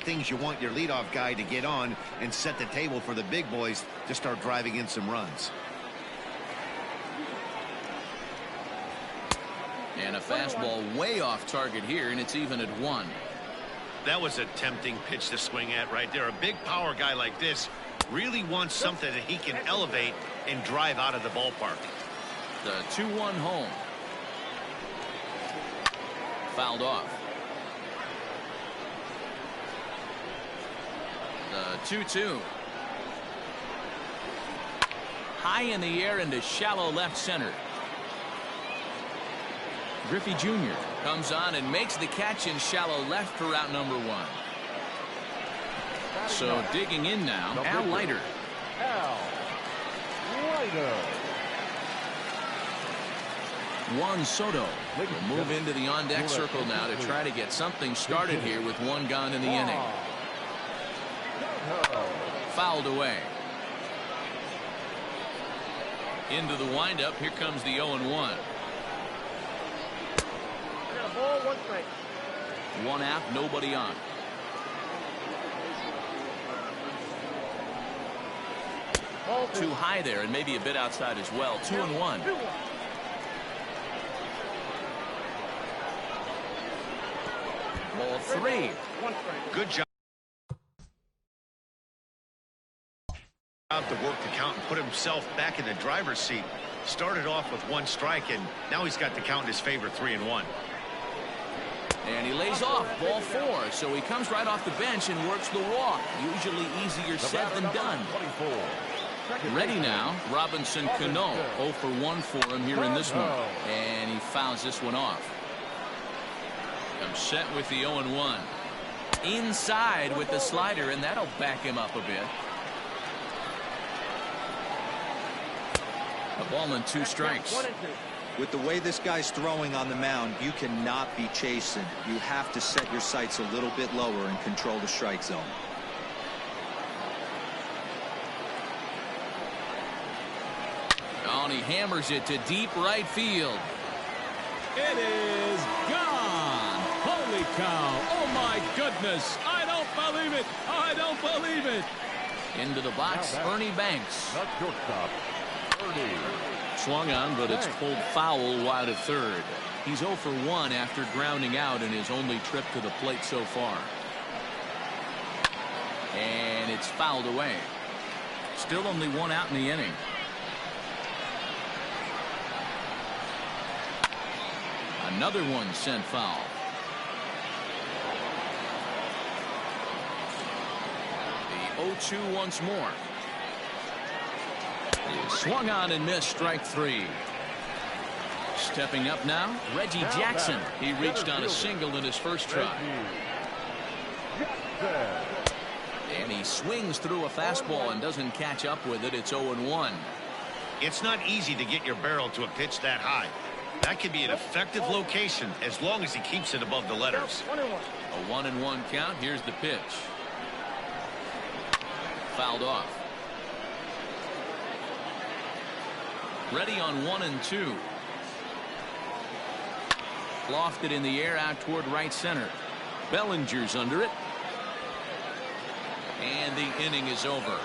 things you want your leadoff guy to get on and set the table for the big boys to start driving in some runs. And a fastball way off target here, and it's even at 1. That was a tempting pitch to swing at right there. A big power guy like this really wants something that he can elevate and drive out of the ballpark. The 2-1 home. Fouled off. The 2-2. High in the air into shallow left center. Griffey Jr. comes on and makes the catch in shallow left for out number 1. So digging in now, Al Leiter. Juan Soto will move into the on-deck circle now to try to get something started here with 1 gone in the inning. Fouled away. Into the windup. Here comes the 0-1. 1 out, nobody on. Too high there and maybe a bit outside as well. 2-1. Ball 3. Good job to work the count and put himself back in the driver's seat. Started off with 1 strike, and now he's got the count in his favor, 3-1. And he lays off, ball 4. So he comes right off the bench and works the walk. Usually easier said than done. Ready now, Robinson Cano. 0 for 1 for him here in this one. And he fouls this one off. Comes set with the 0-1. Inside with the slider, and that'll back him up a bit. A ball and 2 strikes. With the way this guy's throwing on the mound, you cannot be chasing. You have to set your sights a little bit lower and control the strike zone. Oh, and he hammers it to deep right field. It is gone. Holy cow. Oh, my goodness. I don't believe it. I don't believe it. Into the box, Ernie Banks. That's shortstop, Ernie. Swung on, but it's pulled foul wide of third. He's 0 for 1 after grounding out in his only trip to the plate so far. And it's fouled away. Still only 1 out in the inning. Another one sent foul. The 0-2 once more. Swung on and missed, strike 3. Stepping up now, Reggie Jackson. He reached on a single in his first try. And he swings through a fastball and doesn't catch up with it. It's 0-1. It's not easy to get your barrel to a pitch that high. That could be an effective location as long as he keeps it above the letters. A 1-1 count. Here's the pitch. Fouled off. Ready on 1-2. Lofted in the air out toward right center. Bellinger's under it. And the inning is over.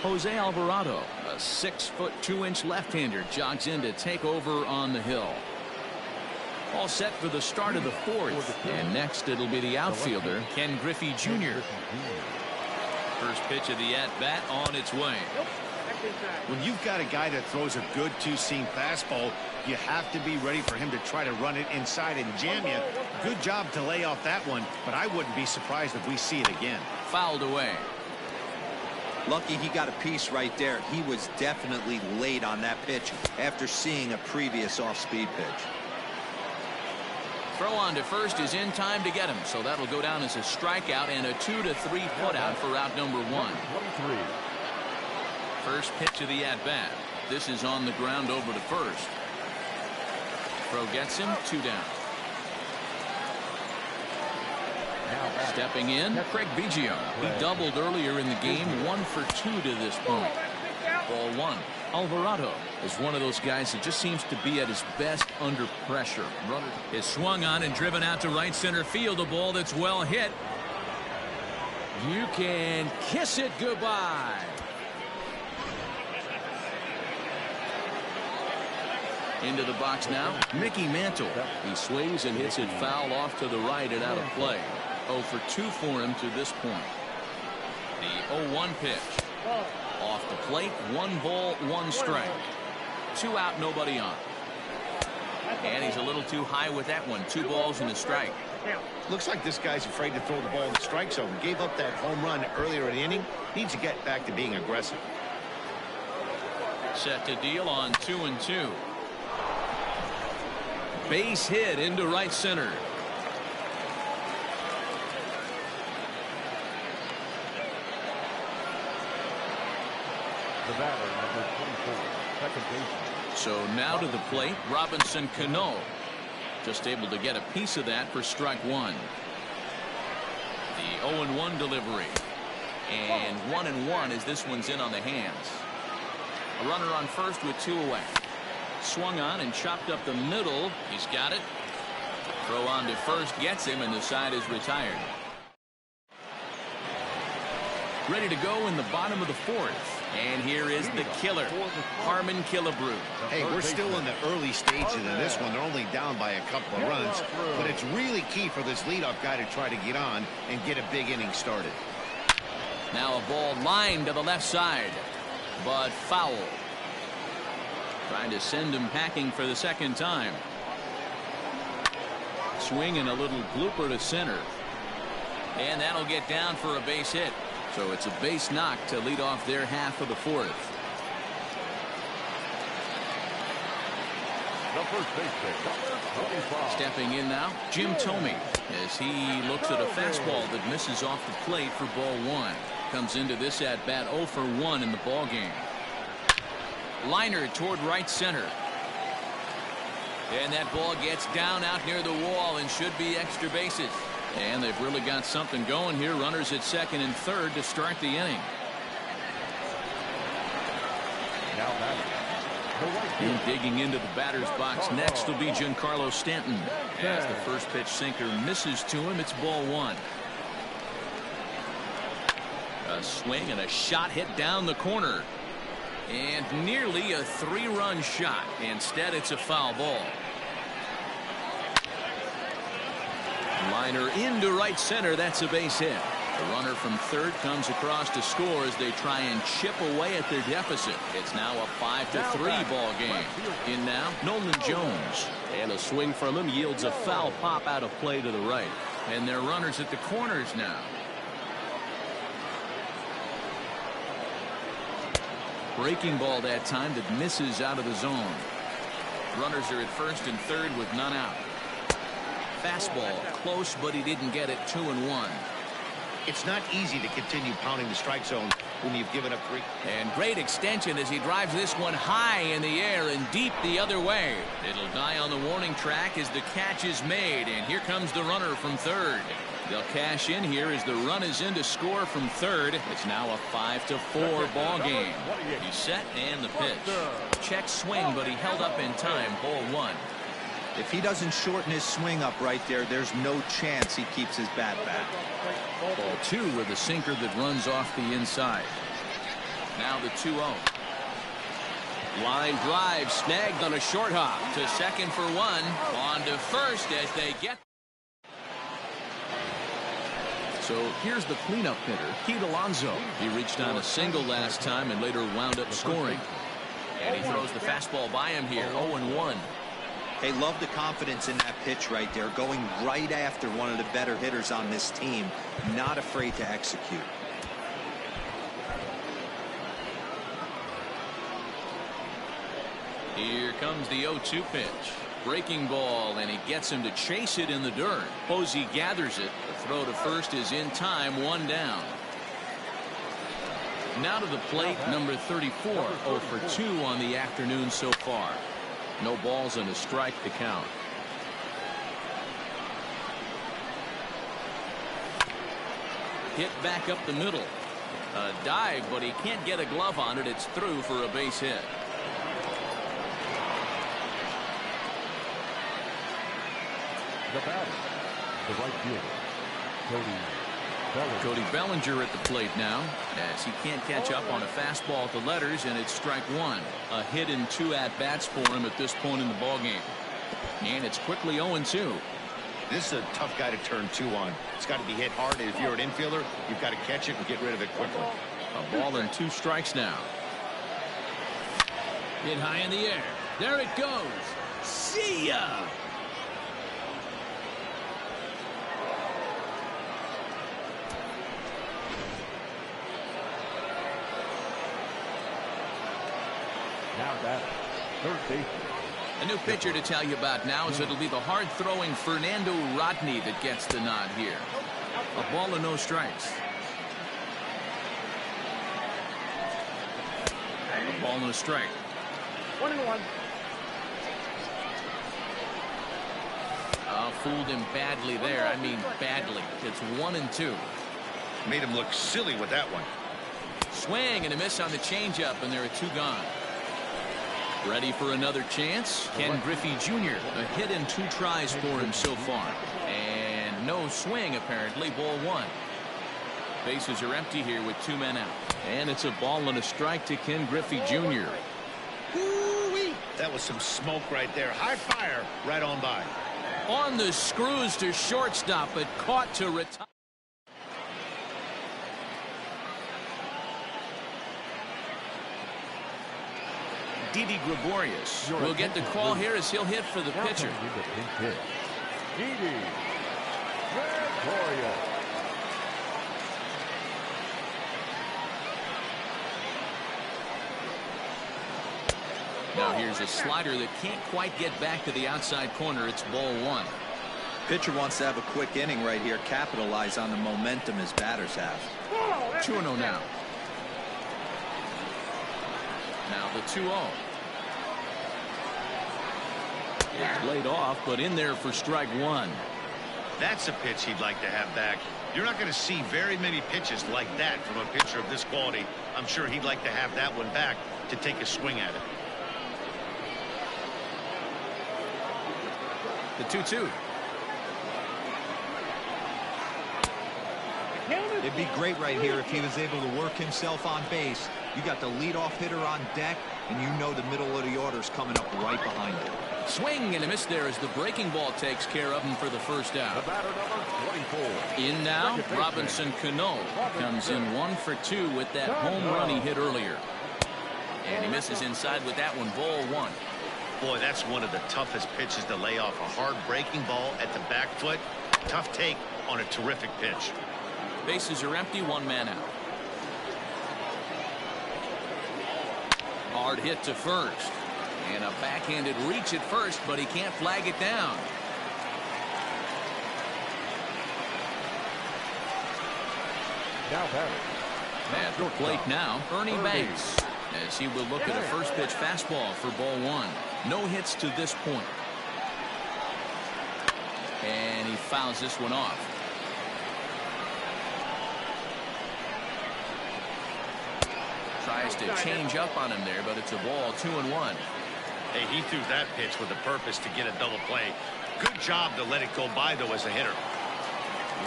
Jose Alvarado, a 6'2" left-hander, jogs in to take over on the hill. All set for the start of the 4th. And next it'll be the outfielder, Ken Griffey Jr. First pitch of the at-bat on its way. When you've got a guy that throws a good 2-seam fastball, you have to be ready for him to try to run it inside and jam you. Good job to lay off that one, but I wouldn't be surprised if we see it again. Fouled away. Lucky he got a piece right there. He was definitely late on that pitch after seeing a previous off-speed pitch. Throw on to first is in time to get him, so that'll go down as a strikeout and a 2-3 putout for out number 1. First pitch of the at-bat. This is on the ground over to first. Throw gets him, 2 down. Stepping in, Craig Biggio. He doubled earlier in the game, 1 for 2 to this point. Ball 1. Alvarado is one of those guys that just seems to be at his best under pressure. Runner is swung on and driven out to right center field. A ball that's well hit. You can kiss it goodbye. Into the box now, Mickey Mantle. He swings and hits it foul off to the right and out of play. 0 for 2 for him to this point. The 0-1 pitch. Off the plate, 1 ball, 1 strike. 2 out, nobody on. And he's a little too high with that one. 2 balls and a strike. Looks like this guy's afraid to throw the ball in the strike zone. Gave up that home run earlier in the inning. Needs to get back to being aggressive. Set to deal on 2-2. Base hit into right center. The batter, number 24, second baseman. So now to the plate, Robinson Cano. Just able to get a piece of that for strike 1. The 0-1 delivery. And 1-1 as this one's in on the hands. A runner on first with 2 away. Swung on and chopped up the middle. He's got it. Throw on to first gets him, and the side is retired. Ready to go in the bottom of the 4th. And here is the killer, Harmon Killebrew. Hey, we're still in the early stages of this one. They're only down by a couple of runs, but it's really key for this leadoff guy to try to get on and get a big inning started. Now a ball lined to the left side, but foul. Trying to send him packing for the second time. Swing and a little blooper to center. And that'll get down for a base hit. So it's a base knock to lead off their half of the 4th. The first baseman, number 25. Stepping in now, Jim Thome, as he looks at a fastball that misses off the plate for ball 1. Comes into this at bat 0 for 1 in the ball game. Liner toward right center. And that ball gets down out near the wall and should be extra bases. And they've really got something going here. Runners at second and third to start the inning. Now batting. And digging into the batter's box next will be Giancarlo Stanton. As the first pitch sinker misses to him, it's ball 1. A swing and a shot hit down the corner. And nearly a 3-run shot. Instead, it's a foul ball. Liner into right center. That's a base hit. The runner from third comes across to score as they try and chip away at their deficit. It's now a 5-3 ball game. In now, Nolan Jones. And a swing from him yields a foul pop out of play to the right. And they're runners at the corners now. Breaking ball that time that misses out of the zone. Runners are at first and third with none out. Fastball close, but he didn't get it. 2-1. It's not easy to continue pounding the strike zone when you've given up 3. And great extension as he drives this one high in the air and deep the other way. It'll die on the warning track as the catch is made. And here comes the runner from third. They'll cash in here as the run is in to score from third. It's now a 5-4 ball game. He's set and the pitch. Check swing, but he held up in time. Ball 1. If he doesn't shorten his swing up right there, there's no chance he keeps his bat back. Ball 2 with a sinker that runs off the inside. Now the 2-0. Line drive snagged on a short hop to second for 1. On to first as they get. So here's the cleanup hitter, Pete Alonso. He reached on a single last time and later wound up scoring. And he throws the fastball by him here. 0-1. Hey, love the confidence in that pitch right there, going right after one of the better hitters on this team, not afraid to execute. comes the 0-2 pitch. Breaking ball, and he gets him to chase it in the dirt. Posey gathers it. The throw to first is in time, 1 down. Now to the plate, number 34, 0 for 2 on the afternoon so far. No balls and a strike to count. Hit back up the middle. A dive, but he can't get a glove on it. It's through for a base hit. The batter, the right fielder, Cody Bellinger at the plate now, as he can't catch up on a fastball at the letters, and it's strike 1. A hit in 2 at-bats for him at this point in the ballgame. And it's quickly 0-2. This is a tough guy to turn 2 on. It's got to be hit hard, and if you're an infielder, you've got to catch it and get rid of it quickly. A ball and 2 strikes now. Hit high in the air. There it goes. See ya! now that third baseman. A new pitcher to tell you about now is it'll be the hard-throwing Fernando Rodney that gets the nod here. A ball and no strikes. A ball and a strike. 1-1. Fooled him badly there. I mean badly. It's 1-2. Made him look silly with that one. Swing and a miss on the changeup, and there are 2 gone. Ready for another chance? Ken Griffey Jr. A hit in 2 tries for him so far. And no swing, apparently. Ball 1. Bases are empty here with 2 men out. And it's a ball and a strike to Ken Griffey Jr. Ooh-wee. That was some smoke right there. High fire right on by. On the screws to shortstop, but caught to retire. Didi Gregorius will get the call here as he'll hit for the pitcher. Didi Gregorius. Now here's a slider that can't quite get back to the outside corner. It's ball 1. Pitcher wants to have a quick inning right here, capitalize on the momentum his batters have. 2-0 now. Now the 2-0. It's laid off, but in there for strike 1. That's a pitch he'd like to have back. You're not going to see very many pitches like that from a pitcher of this quality. I'm sure he'd like to have that one back to take a swing at it. The 2-2. It'd be great right here if he was able to work himself on base. You got the leadoff hitter on deck, and you know the middle of the order's coming up right behind him. Swing and a miss there as the breaking ball takes care of him for the first The out. batter number 24. In now, Robinson Cano comes in 1 for 2 with that home run he hit earlier. And he misses inside with that one. Ball 1. Boy, that's one of the toughest pitches to lay off. A hard breaking ball at the back foot. Tough take on a terrific pitch. Bases are empty, 1 man out. Hard hit to first. And a backhanded reach at first, but he can't flag it down. Now batting. At the plate now, Ernie Banks, as he will look at a first pitch fastball for ball 1. No hits to this point. And he fouls this one off. Tries to change up on him there, but it's a ball. 2-1. Hey, he threw that pitch with a purpose to get a double play. Good job to let it go by, though, as a hitter.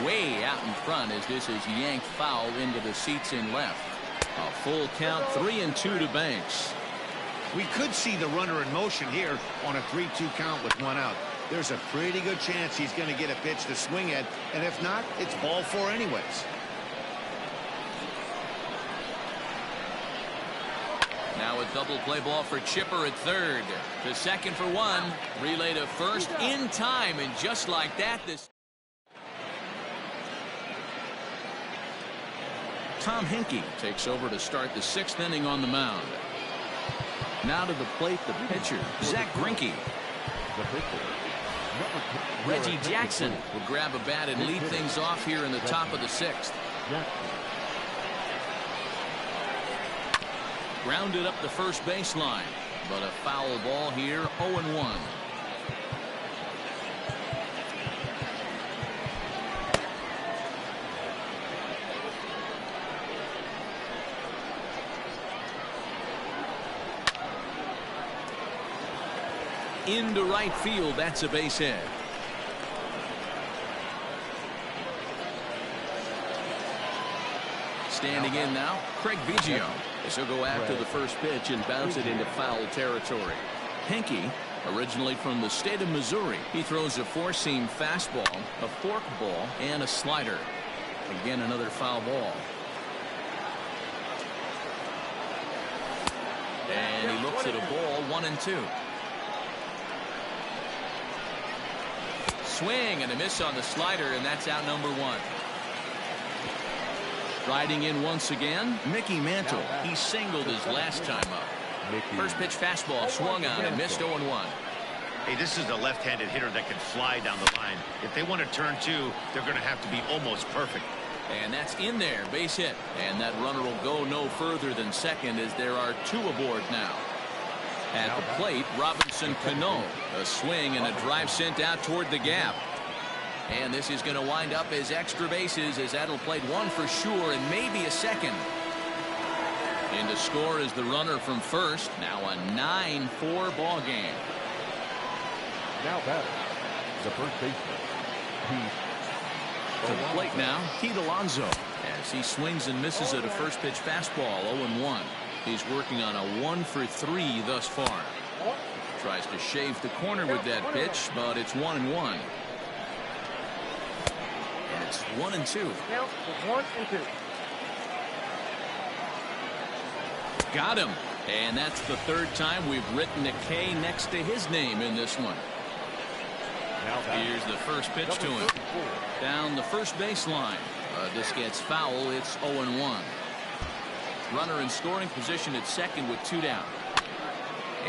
Way out in front as this is yanked foul into the seats in left. A full count, 3-2 to Banks. We could see the runner in motion here on a 3-2 count with 1 out. There's a pretty good chance he's going to get a pitch to swing at, and if not, it's ball 4 anyways. Now a double play ball for Chipper at third. To second for 1. Relay to first in time, and just like that, this. Tom Hinkie takes over to start the 6th inning on the mound. Now to the plate, the pitcher, Zach Greinke. The pitcher, Reggie Jackson will grab a bat and lead things off here in the top of the 6th. Grounded up the first baseline, but a foul ball here, 0-1. Into right field, that's a base hit. Standing in now, Craig Biggio. As he'll go after the first pitch and bounce it into foul territory. Henke, originally from the state of Missouri, he throws a four-seam fastball, a forkball, and a slider. Again, another foul ball. And he looks at a ball, 1-2. Swing and a miss on the slider, and that's out number 1. Riding in once again, Mickey Mantle. He singled his last time up. First pitch fastball swung on and missed 0-1. Hey, this is a left-handed hitter that can fly down the line. If they want to turn 2, they're going to have to be almost perfect. And that's in there, base hit. And that runner will go no further than second as there are 2 aboard now. At the plate, Robinson Cano. A swing and a drive sent out toward the gap. And this is going to wind up as extra bases as that'll play 1 for sure and maybe a second. In to score is the runner from first. Now a 9-4 ball game. Now batting, the first baseman. To the plate now, Pete Alonso. As he swings and misses at a first pitch fastball, 0-1. He's working on a 1 for 3 thus far. Tries to shave the corner with that pitch, but it's 1-1. And it's 1-2. Now 1-2. Got him. And that's the 3rd time we've written a K next to his name in this one. Here's the first pitch to him. Down the first baseline. This gets foul. It's 0-1. Runner in scoring position at second with 2 down.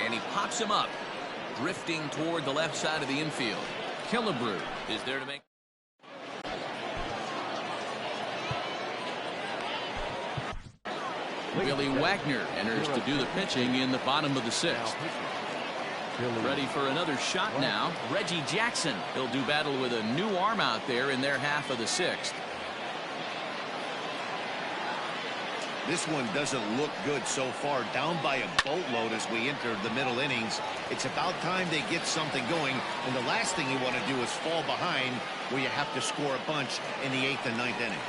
And he pops him up, drifting toward the left side of the infield. Killebrew is there to make. Billy Wagner enters to do the pitching in the bottom of the 6th. Ready for another shot now, Reggie Jackson. He'll do battle with a new arm out there in their half of the 6th. This one doesn't look good so far. Down by a boatload as we enter the middle innings. It's about time they get something going. And the last thing you want to do is fall behind where you have to score a bunch in the 8th and 9th inning.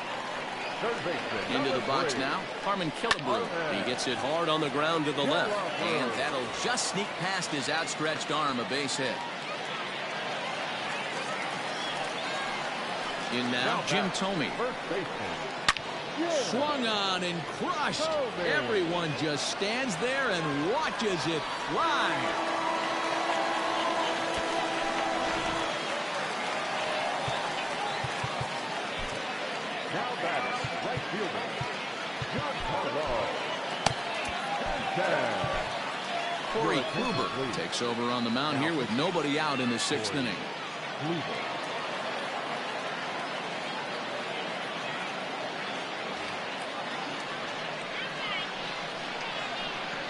Into the box now, Harmon Killebrew. He gets it hard on the ground to the left. And that'll just sneak past his outstretched arm, a base hit. In now, Jim Thome. Swung on and crushed. Everyone just stands there and watches it fly. Now batting, right fielder, John Carlo. Corey Kluber takes over on the mound here with nobody out in the 6th inning.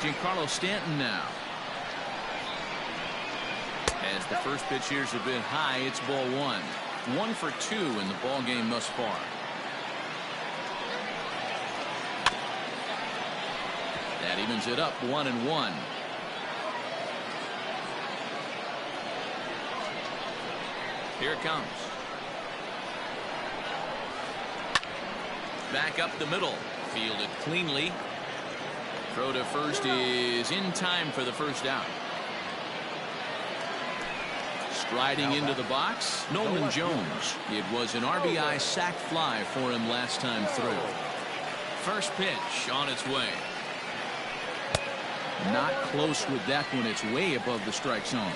Giancarlo Stanton now. As the first pitch here is a bit high, it's ball 1. 1 for 2 in the ball game thus far. That evens it up 1-1. Here it comes. Back up the middle. Fielded cleanly. Throw to first is in time for the first out. Striding into the box, Nolan Jones. It was an RBI sac fly for him last time through. First pitch on its way. Not close with that one. It's way above the strike zone.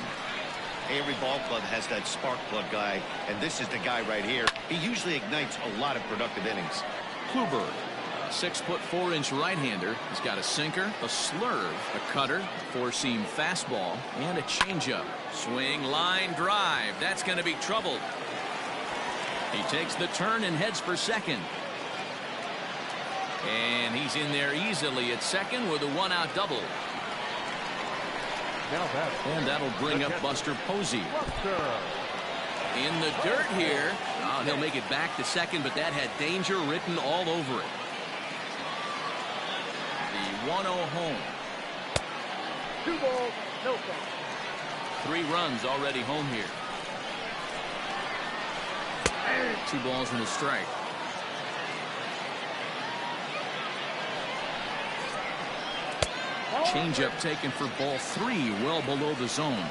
Every ball club has that spark plug guy, and this is the guy right here. He usually ignites a lot of productive innings. Kluber A 6'4" right-hander. He's got a sinker, a slurve, a cutter, four-seam fastball, and a changeup. Swing, line drive. That's going to be trouble. He takes the turn and heads for second. And he's in there easily at second with a one-out double. And that'll bring up Buster Posey. In the dirt here. Oh, he'll make it back to second, but that had danger written all over it. The 1-0 home. 2 balls, no strikes. 3 runs already home here. 2 balls and a strike. Changeup taken for ball 3, well below the zone.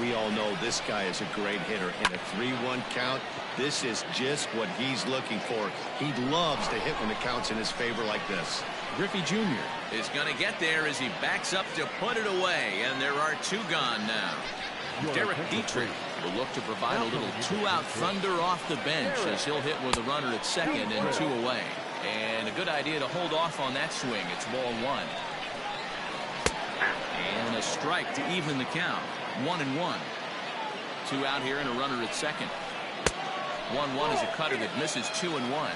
We all know this guy is a great hitter. In a 3-1 count, this is just what he's looking for. He loves to hit when the count's in his favor like this. Griffey Jr. is going to get there as he backs up to put it away, and there are 2 gone now. Derek Dietrich will look to provide a little 2-out thunder off the bench as he'll hit with a runner at second and 2 away. And a good idea to hold off on that swing. It's ball 1. And a strike to even the count. 1-1. 2 out here and a runner at second. 1-1 is a cutter that misses 2-1.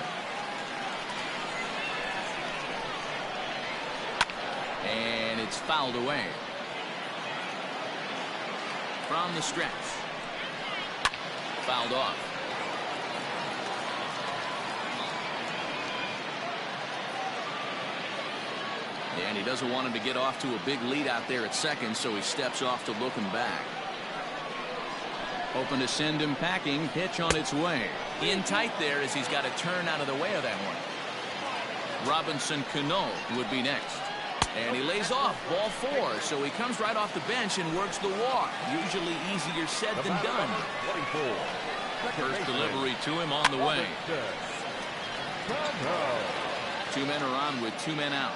And it's fouled away. From the stretch. Fouled off. And he doesn't want him to get off to a big lead out there at second, so he steps off to look him back. Hoping to send him packing. Pitch on its way. In tight there as he's got to turn out of the way of that one. Robinson Cano would be next. And he lays off ball 4, so he comes right off the bench and works the walk. Usually easier said than done. First delivery to him on the way. 2 men are on with 2 men out.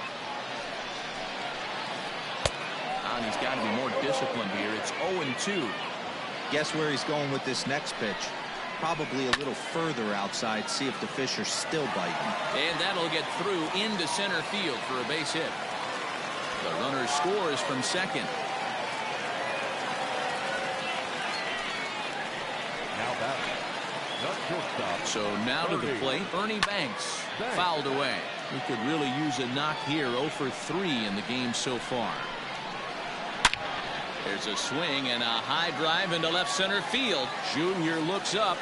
And he's got to be more disciplined here. It's 0-2. Guess where he's going with this next pitch? Probably a little further outside. See if the fish are still biting. And that'll get through into center field for a base hit. The runner scores from second. Now batting. So now to the plate, Ernie Banks. Fouled away. He could really use a knock here. 0 for 3 in the game so far. There's a swing and a high drive into left center field. Junior looks up.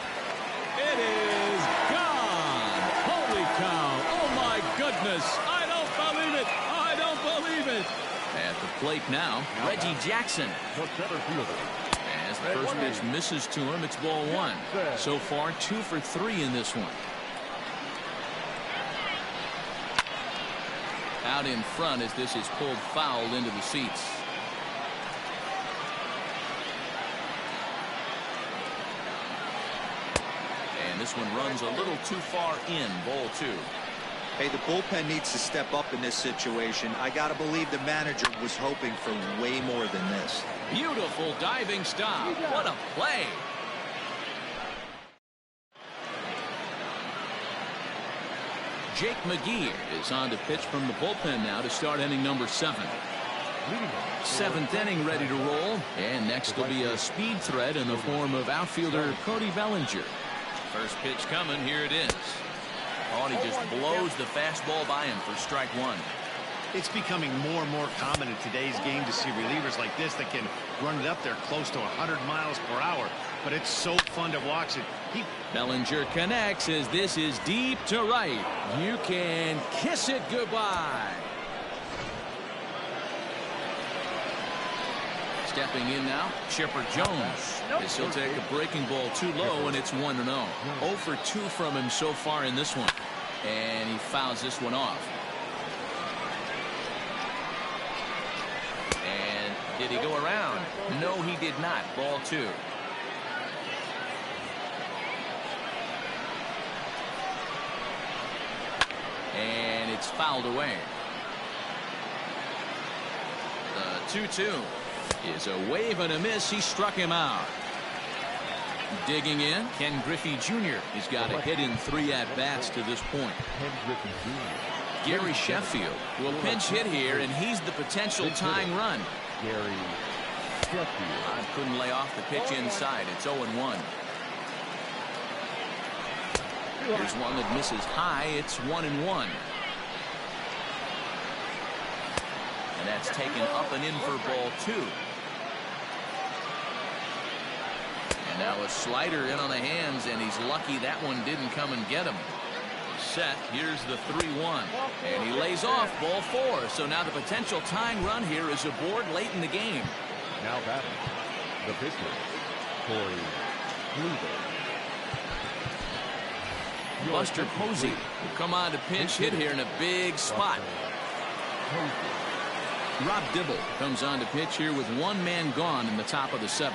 It is gone. Holy cow. Oh, my goodness. I don't believe it. I don't believe it. At the plate now, Reggie Jackson. As the first pitch misses to him, it's ball 1. So far, 2 for 3 in this one. Out in front as this is pulled foul into the seats. And this one runs a little too far in, ball 2. Hey, the bullpen needs to step up in this situation. I got to believe the manager was hoping for way more than this. Beautiful diving stop. What a play. Jake McGee is on to pitch from the bullpen now to start inning number 7. 7th inning ready to roll. And next will be a speed threat in the form of outfielder Cody Bellinger. First pitch coming. Here it is. Oh, and he just blows the fastball by him for strike 1. It's becoming more and more common in today's game to see relievers like this that can run it up there close to 100 miles per hour. But it's so fun to watch it. Bellinger connects as this is deep to right. You can kiss it goodbye. Stepping in now, Chipper Jones. As he'll take a breaking ball too low, and it's 1-0. 0 for 2 from him so far in this one. And he fouls this one off. And did he go around? No, he did not. Ball 2. And it's fouled away. The 2-2 is a wave and a miss. He struck him out. Digging in, Ken Griffey Jr. He's got a hit in 3 at-bats to this point. Ken Griffey Jr. Gary Sheffield will pinch hit here, and he's the potential tying run. Gary Sheffield. Couldn't lay off the pitch inside. It's 0-1. Here's one that misses high. It's 1-1. And that's taken up and in for ball 2. And now a slider in on the hands, and he's lucky that one didn't come and get him. Set. Here's the 3-1. And he lays off ball 4. So now the potential tying run here is aboard late in the game. Now batting, the pitcher, Corey Kluber. Buster Posey will come on to pinch hit here in a big spot. Rob Dibble comes on to pitch here with one man gone in the top of the 7th.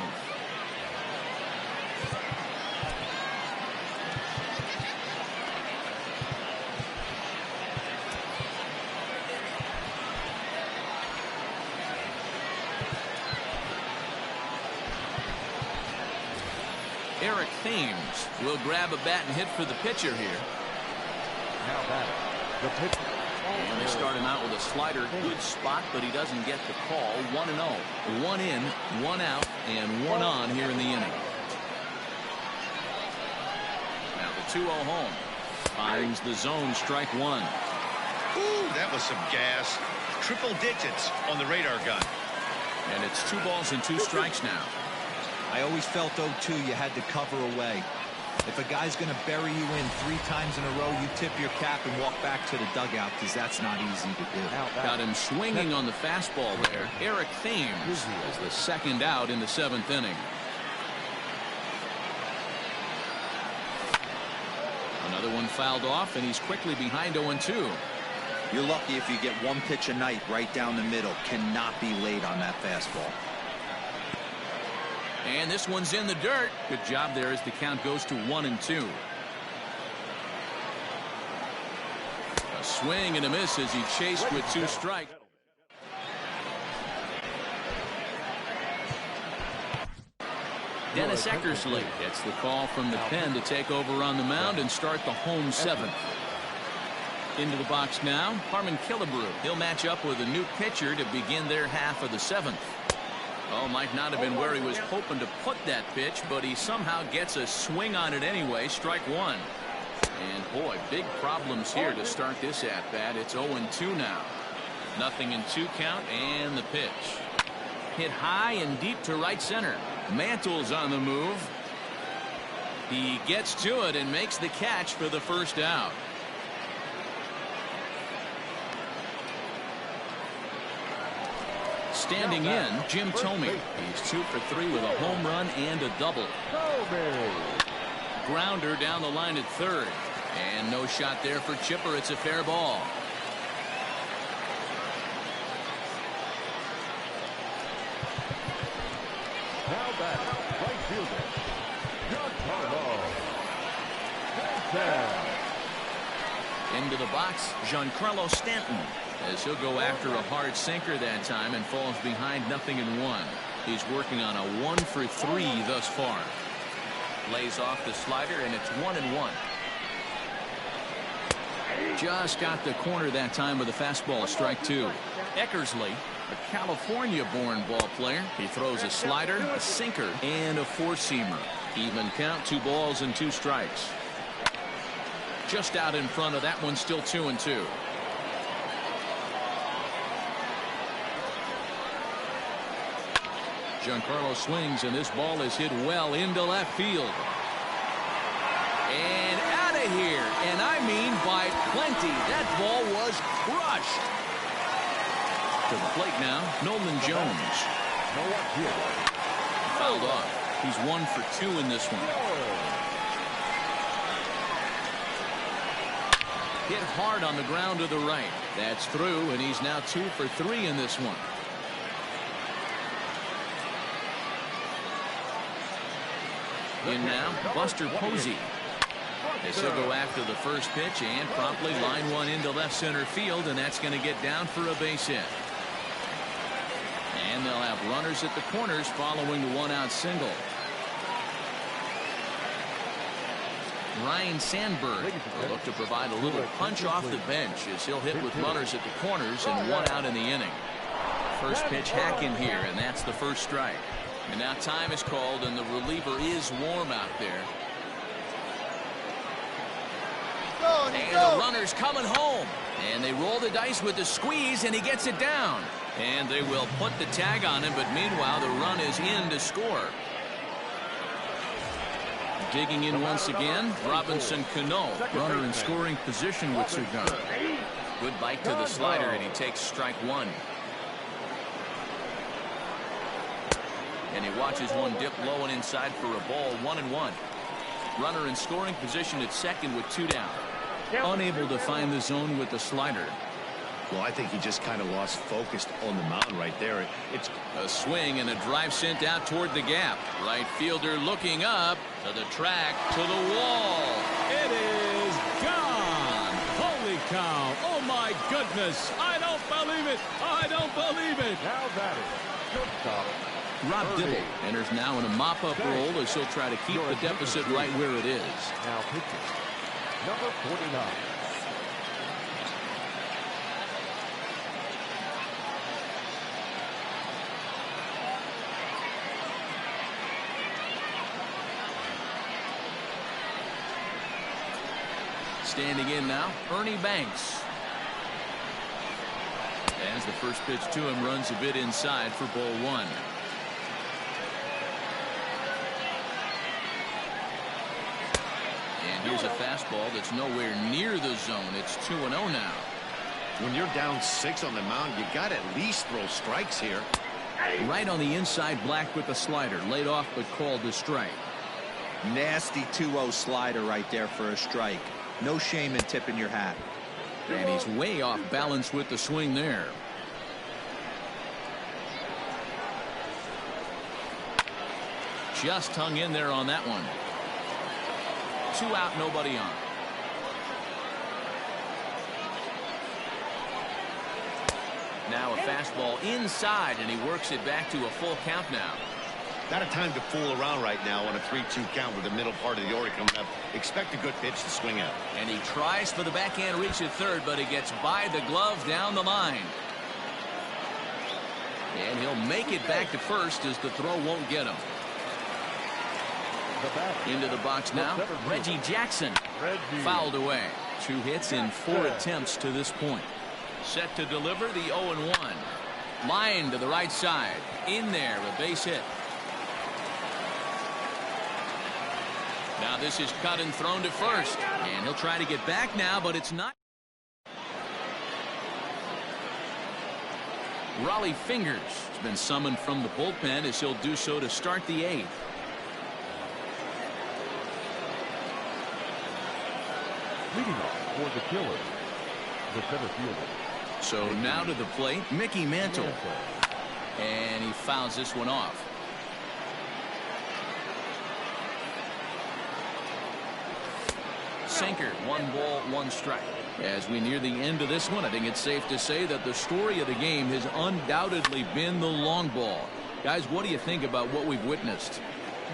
Eric Thames will grab a bat and hit for the pitcher here. Now batting, the pitcher. And they start him out with a slider. Good spot, but he doesn't get the call. 1-0. 1 in, 1 out, and 1 on here in the inning. Now the 2-0 home. Finds the zone, strike 1. Ooh, that was some gas. Triple digits on the radar gun. And it's 2 balls and 2 strikes now. I always felt 0-2 you had to cover away. If a guy's going to bury you in 3 times in a row, you tip your cap and walk back to the dugout, because that's not easy to do. Got him swinging on the fastball there. Eric Thames is the 2nd out in the 7th inning. Another one fouled off, and he's quickly behind 0-2. You're lucky if you get 1 pitch a night right down the middle. Cannot be late on that fastball. And this one's in the dirt. Good job there as the count goes to 1-2. A swing and a miss as he chased with 2 strikes. Dennis Eckersley gets the call from the pen to take over on the mound and start the home 7th. Into the box now, Harmon Killebrew. He'll match up with a new pitcher to begin their half of the 7th. Oh, might not have been where he was hoping to put that pitch, but he somehow gets a swing on it anyway. Strike 1. And boy, big problems here to start this at bat. It's 0-2 now. 0-2 count, and the pitch. Hit high and deep to right center. Mantle's on the move. He gets to it and makes the catch for the 1st out. Standing in, Jim Thome. He's 2 for 3 with a home run and a double. Grounder down the line at 3rd. And no shot there for Chipper. It's a fair ball. Now batting, right fielder, Giancarlo. Into the box, Giancarlo Stanton, as he'll go after a hard sinker that time and falls behind 0-1. He's working on a 1 for 3 thus far. Lays off the slider, and it's 1-1. Just got the corner that time with a fastball, strike 2. Eckersley, a California-born ball player. He throws a slider, a sinker, and a 4-seamer. Even count, 2 balls and 2 strikes. Just out in front of that one, still 2-2. Giancarlo swings, and this ball is hit well into left field. And out of here, and I mean by plenty. That ball was crushed. To the plate now, Nolan Jones. Fouled off. He's 1 for 2 in this one. Hit hard on the ground to the right. That's through, and he's now 2 for 3 in this one. In now, Buster Posey. As he'll go after the first pitch and promptly line one into left center field, and that's going to get down for a base hit. And they'll have runners at the corners following the 1-out single. Ryan Sandberg will look to provide a little punch off the bench as he'll hit with runners at the corners and 1 out in the inning. First pitch hack in here, and that's the first strike. And now time is called, and the reliever is warm out there. And the runner's coming home. And they roll the dice with the squeeze, and he gets it down. And they will put the tag on him, but meanwhile, the run is in to score. Digging in once again, Robinson Cano, runner in scoring position with Cigar. Good bite to the slider, and he takes strike 1. And he watches one dip low and inside for a ball, 1-1. Runner in scoring position at second with 2 down. Unable to find the zone with the slider. Well, I think he just kind of lost focus on the mound right there. It's a swing and a drive sent out toward the gap. Right fielder looking up to the track, to the wall. It is gone. Holy cow. Oh, my goodness. I don't believe it. I don't believe it. Now batting, shortstop. Rob Dibble enters now in a mop-up role as he'll try to keep the deficit right where it is. Now pitching, number 49. Standing in now, Ernie Banks. As the first pitch to him runs a bit inside for ball 1. And here's a fastball that's nowhere near the zone. It's 2-0 now. when you're down 6 on the mound, you got to at least throw strikes here. Right on the inside, Black with the slider, laid off but called a strike. Nasty 2-0 slider right there for a strike. No shame in tipping your hat. And he's way off balance with the swing there. Just hung in there on that one. 2 out, nobody on. Now a fastball inside, and he works it back to a full count now. Not a time to fool around right now on a 3-2 count with the middle part of the order coming up. Expect a good pitch to swing out. And he tries for the backhand reach at third, but it gets by the glove down the line. And he'll make it back to first as the throw won't get him. Into the box now, Reggie Jackson. Fouled away. 2 hits in 4 attempts to this point. Set to deliver the 0-1. Line to the right side. In there, a base hit. Now this is cut and thrown to first. And he'll try to get back now, but it's not. Raleigh Fingers has been summoned from the bullpen as he'll do so to start the 8th. Leading off for the Killers, the center fielder. So now to the plate, Mickey Mantle. And he fouls this one off. Sinker, 1 ball, 1 strike. As we near the end of this one, I think it's safe to say that the story of the game has undoubtedly been the long ball. Guys, what do you think about what we've witnessed?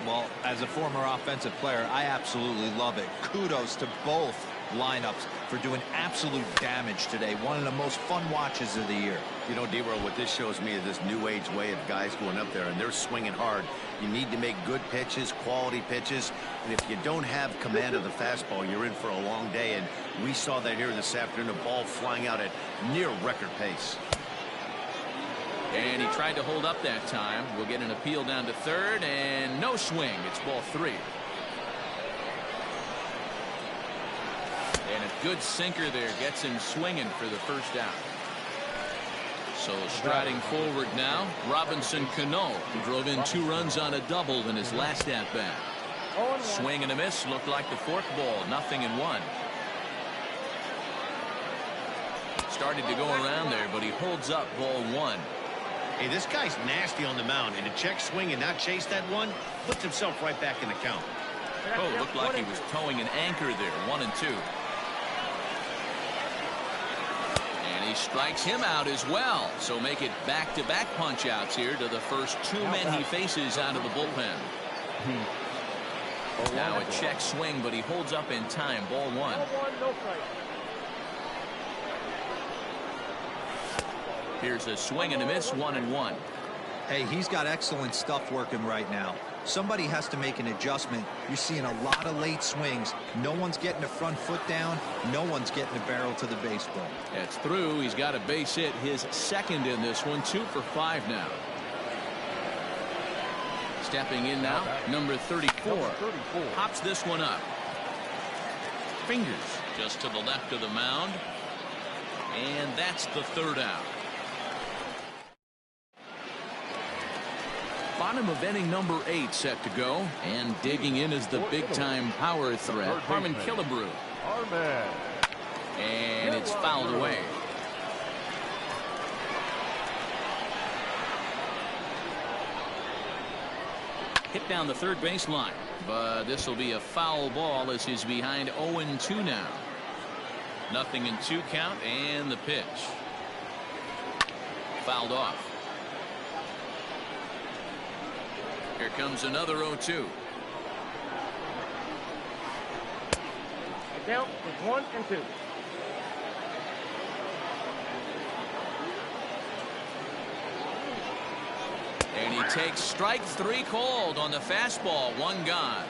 Well, as a former offensive player, I absolutely love it. Kudos to both lineups for doing absolute damage today. One of the most fun watches of the year. You know, D-Roll, what this shows me is this new age way of guys going up there and they're swinging hard. You need to make good pitches, quality pitches, and if you don't have command of the fastball, you're in for a long day. And we saw that here this afternoon, a ball flying out at near record pace. And he tried to hold up that time. We'll get an appeal down to third, and no swing. It's ball 3. And a good sinker there gets him swinging for the first out. So striding forward now, Robinson Cano, who drove in 2 runs on a double in his last at bat. Swing and a miss, looked like the fork ball, 0-1. Started to go around there, but he holds up ball 1. Hey, this guy's nasty on the mound, and to check swing and not chase that one, puts himself right back in the count. Oh, looked like he was towing an anchor there, 1-2. And he strikes him out as well. So make it back-to-back punch outs here to the first 2 men he faces out of the bullpen. Now a check swing, but he holds up in time. Ball one. Here's a swing and a miss, 1-1. Hey, he's got excellent stuff working right now. Somebody has to make an adjustment. You're seeing a lot of late swings. No one's getting the front foot down. No one's getting the barrel to the baseball. That's through. He's got a base hit, his second in this one. 2 for 5 now. Stepping in now, number 34. Hops this one up. Fingers just to the left of the mound. And that's the third out. Bottom of inning number 8 set to go. And digging in is the big-time power threat, Harmon Killebrew. And it's fouled away. Hit down the third baseline. But this will be a foul ball as he's behind 0-2 now. 0-2 count and the pitch. Fouled off. Here comes another 0-2. Count is 1-2. And he takes strike 3 called on the fastball. 1 gone.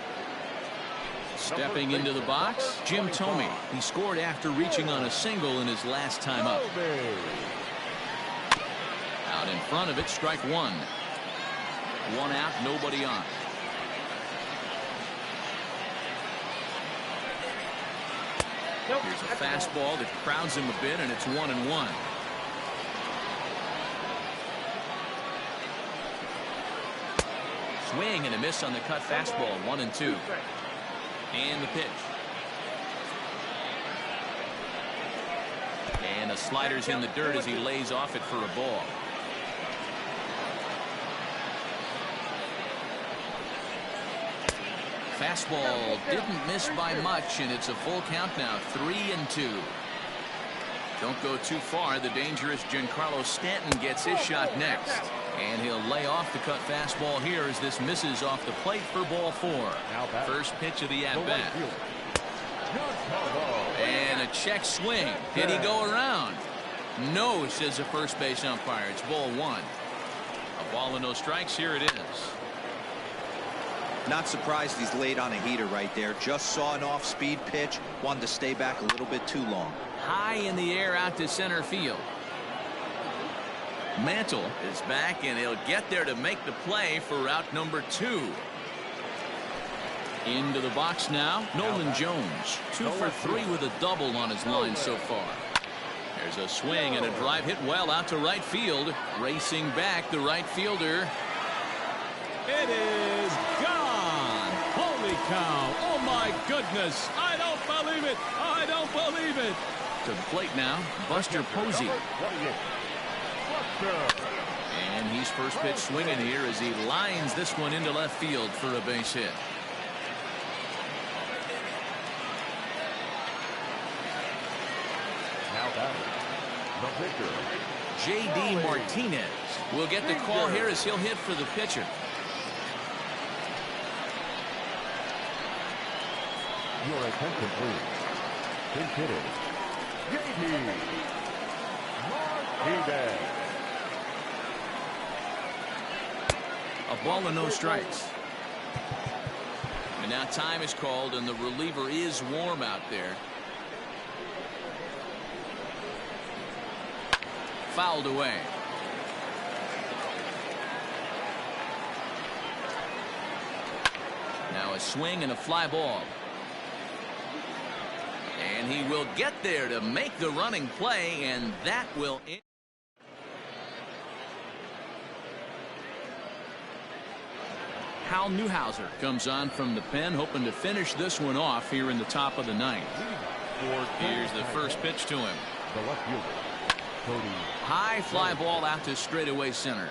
Stepping into the box, Jim Thome. He scored after reaching on a single in his last time up. Out in front of it, strike 1. 1 out, nobody on. Here's a fastball that crowds him a bit, and it's 1-1. Swing and a miss on the cut fastball. 1-2. And the pitch. And the slider's in the dirt as he lays off it for a ball. Fastball didn't miss by much, and it's a full count now. 3-2. Don't go too far. The dangerous Giancarlo Stanton gets his shot next. And he'll lay off the cut fastball here as this misses off the plate for ball 4. First pitch of the at-bat. And a check swing. Did he go around? No, says the first base umpire. It's ball 1. A ball and no strikes. Here it is. Not surprised he's laid on a heater right there. Just saw an off-speed pitch. Wanted to stay back a little bit too long. High in the air out to center field. Mantle is back, and he'll get there to make the play for route number 2. Into the box now, Nolan Jones. 2 for 3 with a double on his line so far. There's a swing and a drive hit well out to right field. Racing back, the right fielder. It is gone. Holy cow. Oh, my goodness. I don't believe it. I don't believe it. To the plate now, Buster Posey. And he's first pitch swinging here as he lines this one into left field for a base hit. Now batting, the pitcher. J.D. Martinez will get the call here as he'll hit for the pitcher. Your attention, please. Pinch hitting, J.D. Martinez. A ball and no strikes. And now time is called, and the reliever is warm out there. Fouled away. Now a swing and a fly ball. And he will get there to make the running play, and that will end. Hal Newhouser comes on from the pen, hoping to finish this one off here in the top of the 9th. Here's the first pitch to him. The left fielder, Cody. High fly ball out to straightaway center.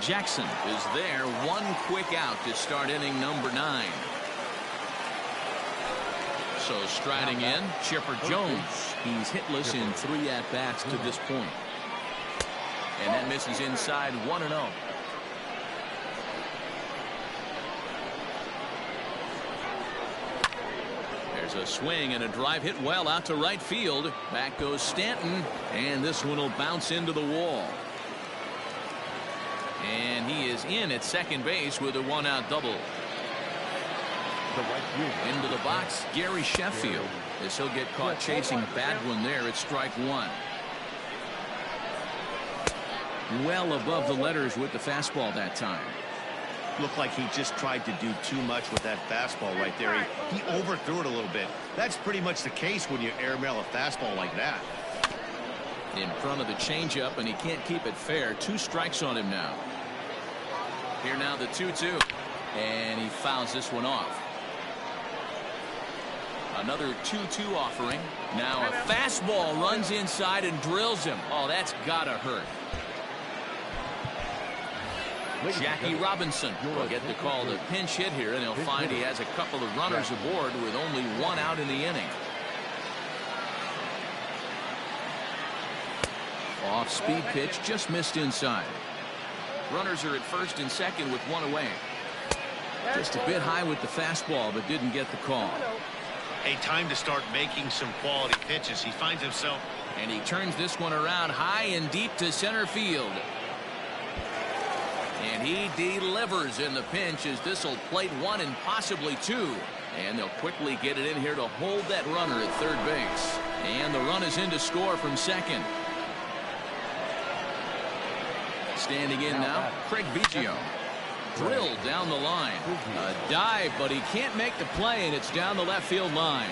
Jackson is there. 1 quick out to start inning number 9. So striding in, Chipper Jones. He's hitless in 3 at-bats to this point. And that misses inside. 1-0. a swing and a drive hit well out to right field. Back goes Stanton, and this one will bounce into the wall. And he is in at second base with a one-out double. Into the box, Gary Sheffield, as he'll get caught chasing a bad one there at strike one. Well above the letters with the fastball that time. Looked like he just tried to do too much with that fastball right there. He overthrew it a little bit. That's pretty much the case when you airmail a fastball like that. In front of the changeup, and he can't keep it fair. 2 strikes on him now. Here now the 2-2, and he fouls this one off. Another 2-2 offering. Now a fastball runs inside and drills him. Oh, that's gotta hurt. Jackie Robinson will get the call to pinch hit here, and he'll find he has a couple of runners aboard with only 1 out in the inning. Off-speed pitch, just missed inside. Runners are at first and second with 1 away. Just a bit high with the fastball, but didn't get the call. Hey, time to start making some quality pitches. He finds himself. And he turns this one around high and deep to center field. And he delivers in the pinch, as this will plate 1 and possibly 2. And they'll quickly get it in here to hold that runner at third base. And the run is in to score from second. Standing in now, Craig Biggio. Drilled down the line. A dive, but he can't make the play, and it's down the left field line.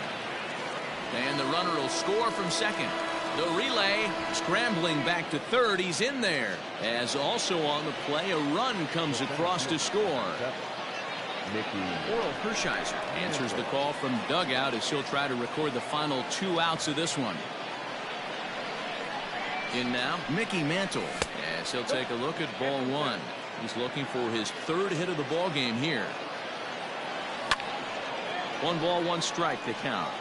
And the runner will score from second. The relay, scrambling back to third. He's in there. As also on the play, a run comes across to score. Oral Hershiser answers the call from dugout as he'll try to record the final 2 outs of this one. In now, Mickey Mantle, as he'll take a look at ball 1. He's looking for his 3rd hit of the ball game here. 1 ball, 1 strike to count.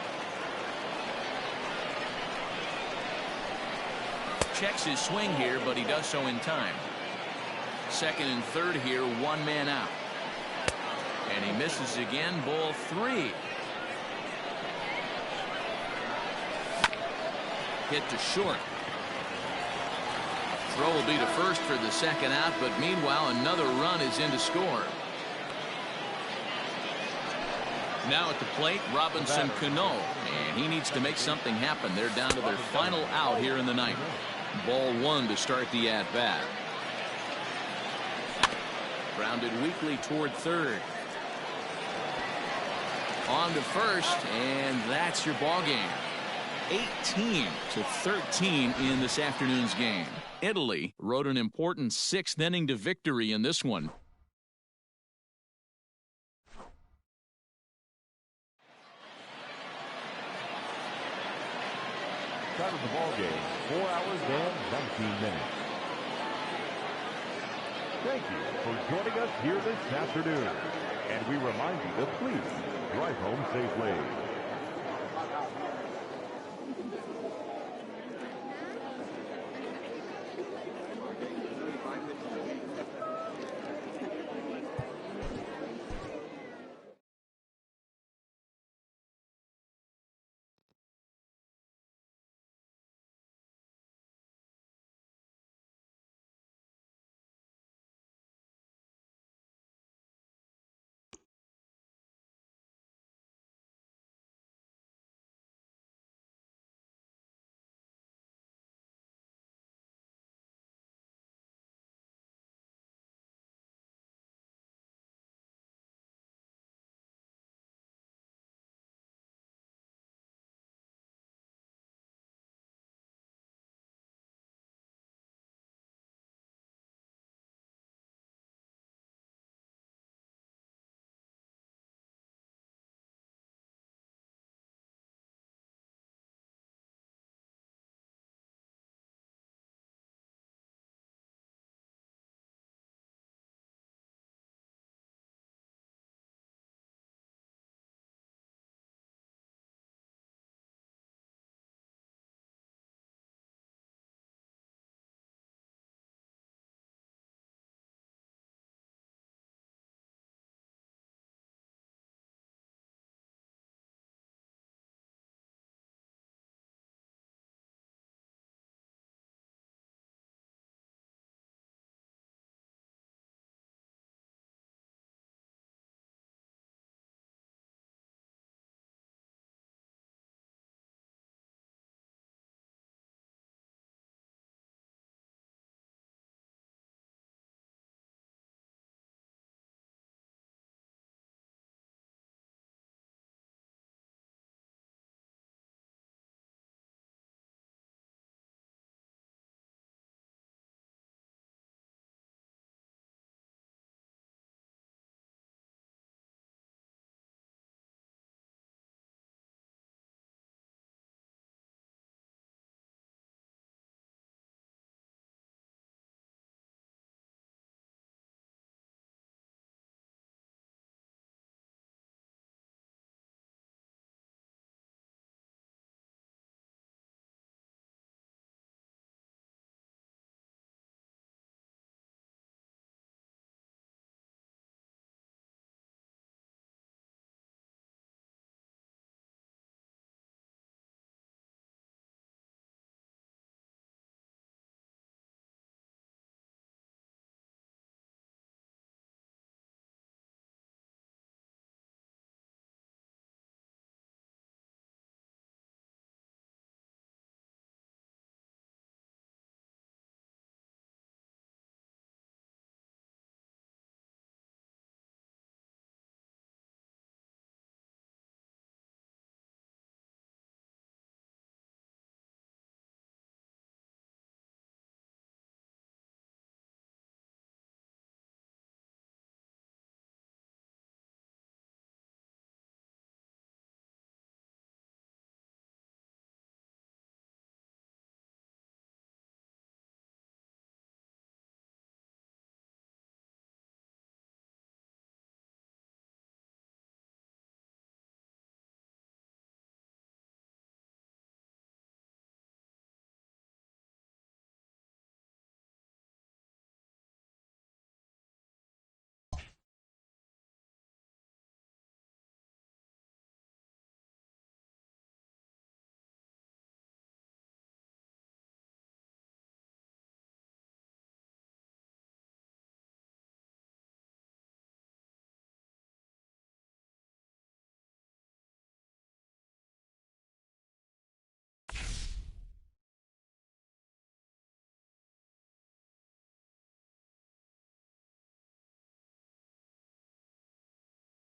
Checks his swing here, but he does so in time. Second and third here, 1 man out. And he misses again, ball 3. Hit to short. Throw will be to first for the 2nd out, but meanwhile another run is in to score. Now at the plate, Robinson Cano, and he needs to make something happen. They're down to their final out here in the 9th. Ball 1 to start the at-bat. Grounded weakly toward third. On to first, and that's your ball game. 18-13 in this afternoon's game. Italy rode an important 6th inning to victory in this one. Start of the ball game, 4 hours and 19 minutes. Thank you for joining us here this afternoon. And we remind you to please drive home safely.